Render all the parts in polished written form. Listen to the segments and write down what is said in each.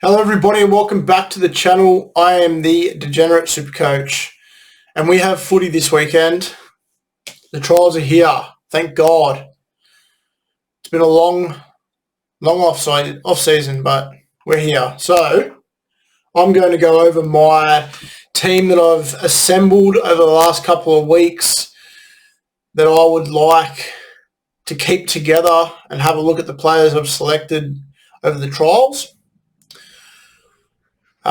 Hello everybody and welcome back to the channel. I am the degenerate SuperCoach and we have footy this weekend. The trials are here, thank God. It's been a long off season, but we're here. So I'm going to go over my team that I've assembled over the last couple of weeks that I would like to keep together and have a look at the players I've selected over the trials.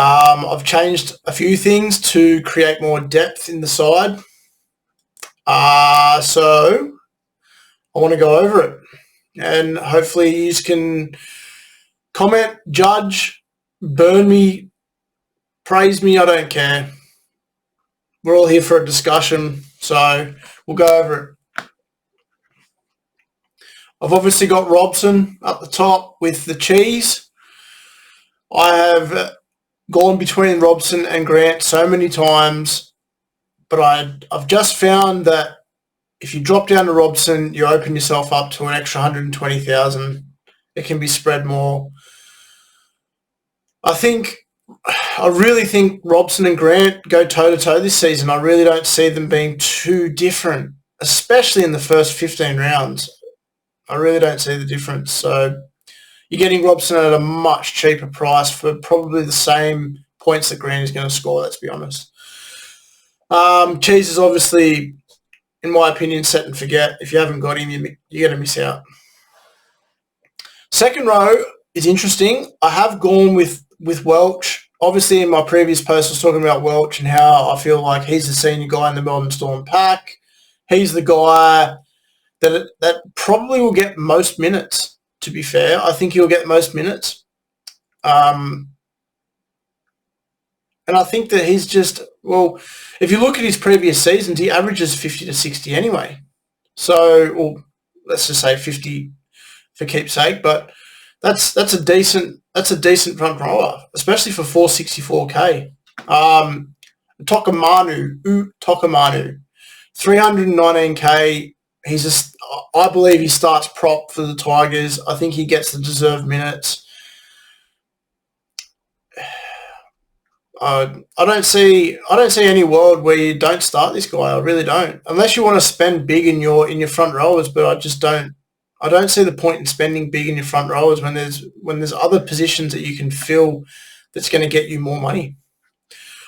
I've changed a few things to create more depth in the side. So I want to go over it. And hopefully you can comment, judge, burn me, praise me, I don't care. We're all here for a discussion, so we'll go over it. I've obviously got Robson up the top with the cheese. I have gone between Robson and Grant so many times, but I've just found that if you drop down to Robson, you open yourself up to an extra 120,000. It can be spread more. I really think Robson and Grant go toe-to-toe this season. I really don't see them being too different, especially in the first 15 rounds. I really don't see the difference. So you're getting Robson at a much cheaper price for probably the same points that Grant is going to score, let's be honest. Cheese is obviously, in my opinion, set and forget. If you haven't got him, you're going to miss out. Second row is interesting. I have gone with Welch. Obviously, in my previous post, I was talking about Welch and how I feel like he's the senior guy in the Melbourne Storm pack. He's the guy that probably will get most minutes. To be fair, I think he'll get most minutes. And I think that he's just, well, if you look at his previous seasons, he averages 50 to 60 anyway. So, well, let's just say 50 for keepsake, but that's a decent front rower, especially for 464k. Tokamanu, 319k. I believe he starts prop for the Tigers. I think he gets the deserved minutes. I don't see any world where you don't start this guy. I really don't, unless you want to spend big in your front rowers. But I don't see the point in spending big in your front rowers when there's other positions that you can fill that's going to get you more money.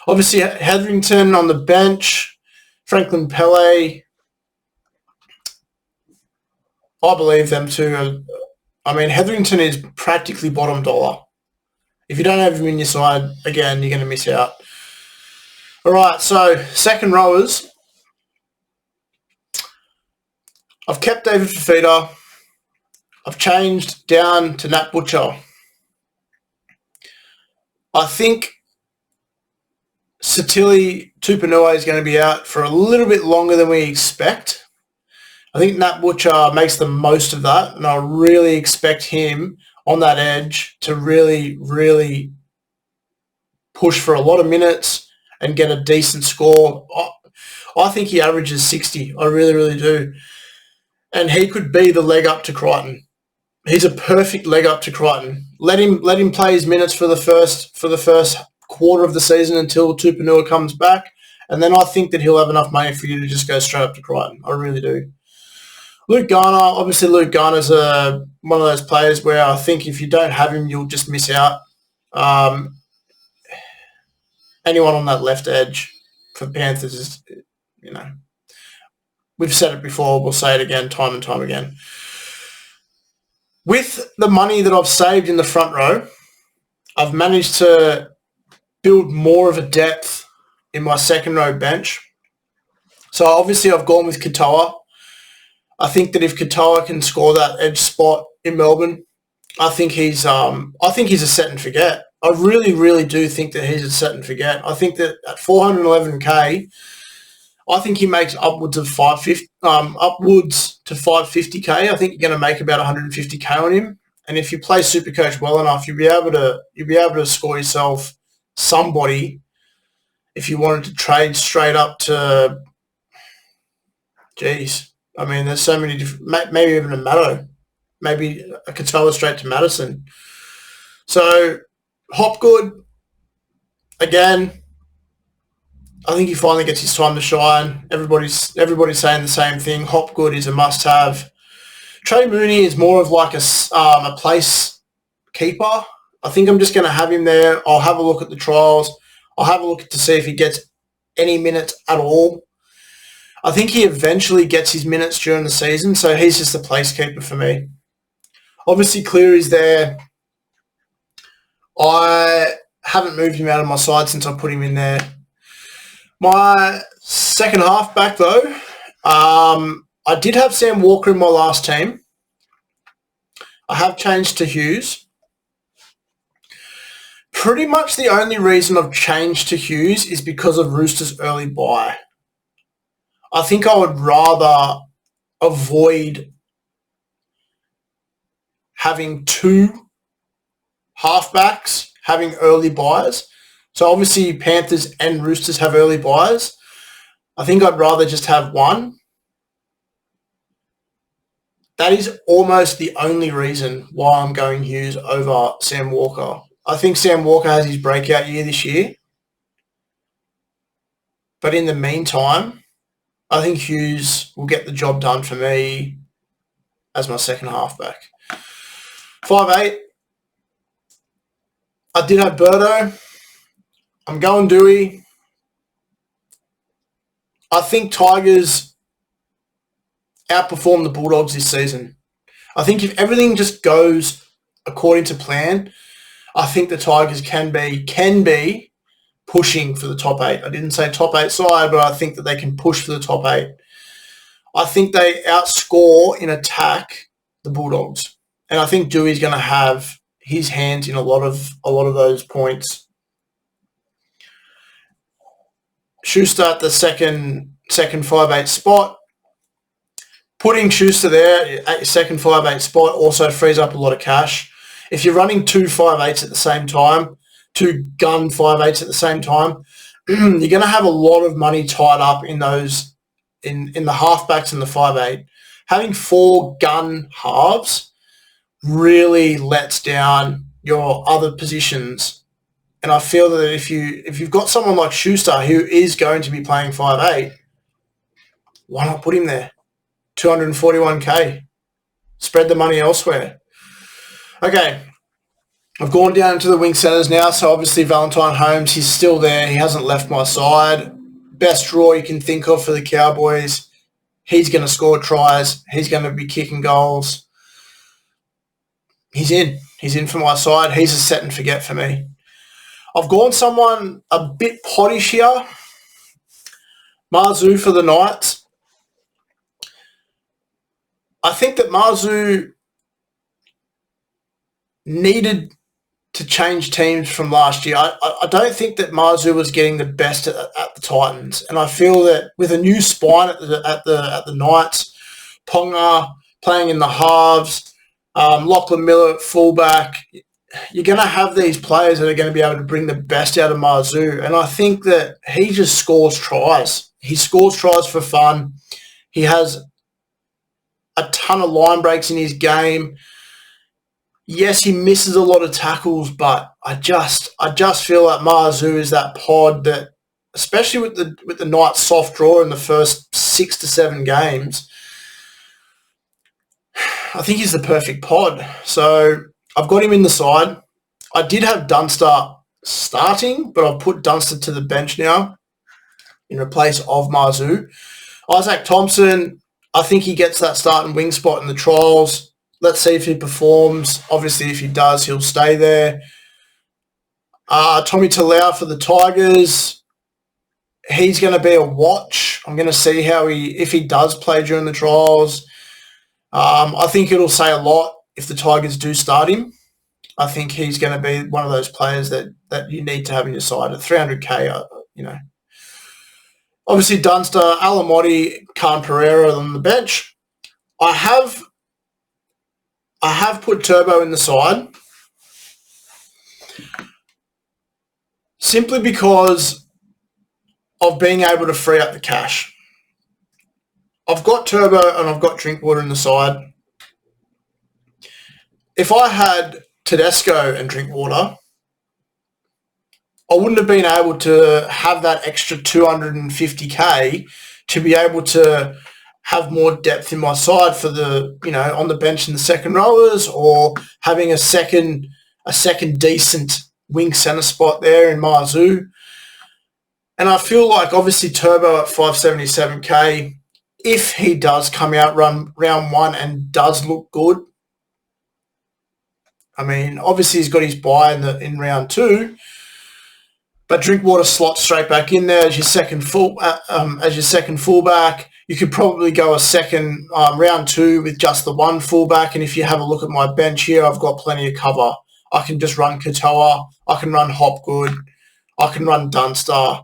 Obviously, Hetherington on the bench, Franklin Pele. I believe them too. I mean, Hetherington is practically bottom dollar. If you don't have him in your side, again, you're going to miss out. All right, so second rowers. I've kept David Fafita. I've changed down to Nat Butcher. I think Satili Tupanua is going to be out for a little bit longer than we expect. I think Nat Butcher makes the most of that, and I really expect him on that edge to really, really push for a lot of minutes and get a decent score. I think he averages 60. I really, really do. And he could be the leg up to Crichton. He's a perfect leg up to Crichton. Let him play his minutes for the first quarter of the season until Tupanua comes back, and then I think that he'll have enough money for you to just go straight up to Crichton. I really do. Luke Garner, obviously Luke Garner's one of those players where I think if you don't have him, you'll just miss out. Anyone on that left edge for Panthers is, we've said it before, we'll say it again, time and time again. With the money that I've saved in the front row, I've managed to build more of a depth in my second row bench. So obviously I've gone with Katoa. I think that if Katoa can score that edge spot in Melbourne, I think he's a set and forget. I really, really do think that he's a set and forget. I think that at 411k, I think he makes upwards to 550k. I think you're going to make about 150k on him. And if you play SuperCoach well enough, you'll be able to score yourself somebody if you wanted to trade straight up to, I mean, there's so many different, maybe even a Maddo, maybe a Katoa straight to Madison. So Hopgood, again, I think he finally gets his time to shine. Everybody's saying the same thing. Hopgood is a must-have. Trey Mooney is more of like a place keeper. I think I'm just going to have him there. I'll have a look at the trials. I'll have a look to see if he gets any minutes at all. I think he eventually gets his minutes during the season, so he's just a place keeper for me. Obviously, Cleary's there. I haven't moved him out of my side since I put him in there. My second half back, though, I did have Sam Walker in my last team. I have changed to Hughes. Pretty much the only reason I've changed to Hughes is because of Roosters' early bye. I think I would rather avoid having two halfbacks having early buys. So obviously Panthers and Roosters have early buys. I think I'd rather just have one. That is almost the only reason why I'm going Hughes over Sam Walker. I think Sam Walker has his breakout year this year. But in the meantime, I think Hughes will get the job done for me as my second halfback. 5'8". I did have Birdo. I'm going Dewey. I think Tigers outperform the Bulldogs this season. I think if everything just goes according to plan, I think the Tigers can be pushing for the top 8. I didn't say top 8 side, but I think that they can push for the top 8. I think they outscore in attack the Bulldogs. And I think Dewey's going to have his hands in a lot of those points. Schuster at the second 5'8" spot. Putting Schuster there at your second 5'8" spot also frees up a lot of cash. If you're running two 5'8s at the same time, two gun 5'8s at the same time, you're going to have a lot of money tied up in those in the halfbacks and the 5'8. Having four gun halves really lets down your other positions. And I feel that if you've got someone like Schuster who is going to be playing 5'8", why not put him there? 241k. Spread the money elsewhere. Okay, I've gone down to the wing centres now, so obviously Valentine Holmes, he's still there. He hasn't left my side. Best draw you can think of for the Cowboys. He's going to score tries. He's going to be kicking goals. He's in. He's in for my side. He's a set and forget for me. I've gone someone a bit pottish here. Marzu for the Knights. I think that Marzu needed to change teams from last year. I don't think that Marzu was getting the best at the Titans, and I feel that with a new spine at the Knights, Ponga playing in the halves, Lachlan Miller at fullback, you're going to have these players that are going to be able to bring the best out of Marzu, and I think that he just scores tries. He scores tries for fun. He has a ton of line breaks in his game. Yes, he misses a lot of tackles, but I just feel like Marzu is that pod that, especially with the Knights soft draw in the first 6 to 7 games, I think he's the perfect pod. So I've got him in the side. I did have Dunster starting, but I've put Dunster to the bench now in place of Marzu. Isaac Thompson, I think he gets that starting wing spot in the trials. Let's see if he performs. Obviously, if he does, he'll stay there. Tommy Talau for the Tigers. He's going to be a watch. I'm going to see if he does play during the trials. I think it'll say a lot if the Tigers do start him. I think he's going to be one of those players that you need to have in your side at 300k. Obviously, Dunster, Alamotti, Khan Pereira on the bench. I have put Turbo in the side simply because of being able to free up the cash. I've got Turbo and I've got Drinkwater in the side. If I had Tedesco and Drinkwater, I wouldn't have been able to have that extra 250k to be able to have more depth in my side for the, on the bench in the second rowers, or having a second decent wing centre spot there in Marzu. And I feel like obviously Turbo at 577k, if he does come out round one and does look good, I mean, obviously he's got his bye in round two, but Drinkwater slots straight back in there as your second fullback. You could probably go a second round two with just the one fullback. And if you have a look at my bench here, I've got plenty of cover. I can just run Katoa. I can run Hopgood. I can run Dunster.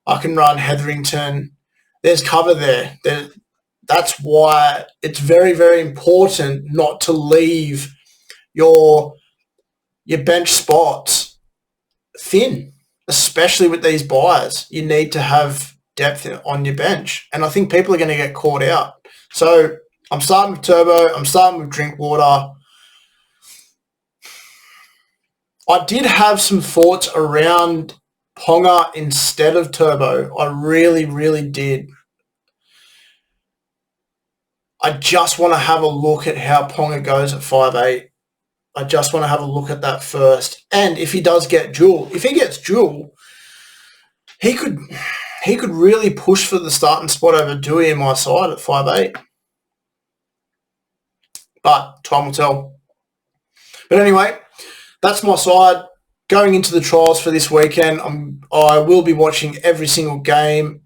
I can run Hetherington. There's cover there. That's why it's very, very important not to leave your bench spots thin, especially with these buys. You need to have depth on your bench, and I think people are going to get caught out. So I'm starting with Turbo. I'm starting with Drinkwater. I did have some thoughts around Ponga instead of Turbo. I really, really did. I just want to have a look at how Ponga goes at 5'8". I just want to have a look at that first. And if he does get dual, he could really push for the starting spot over Dewey in my side at 5'8". But time will tell. But anyway, that's my side. Going into the trials for this weekend, I will be watching every single game.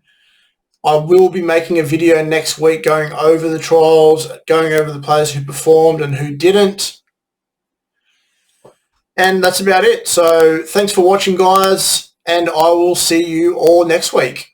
I will be making a video next week going over the trials, going over the players who performed and who didn't. And that's about it. So thanks for watching, guys, and I will see you all next week.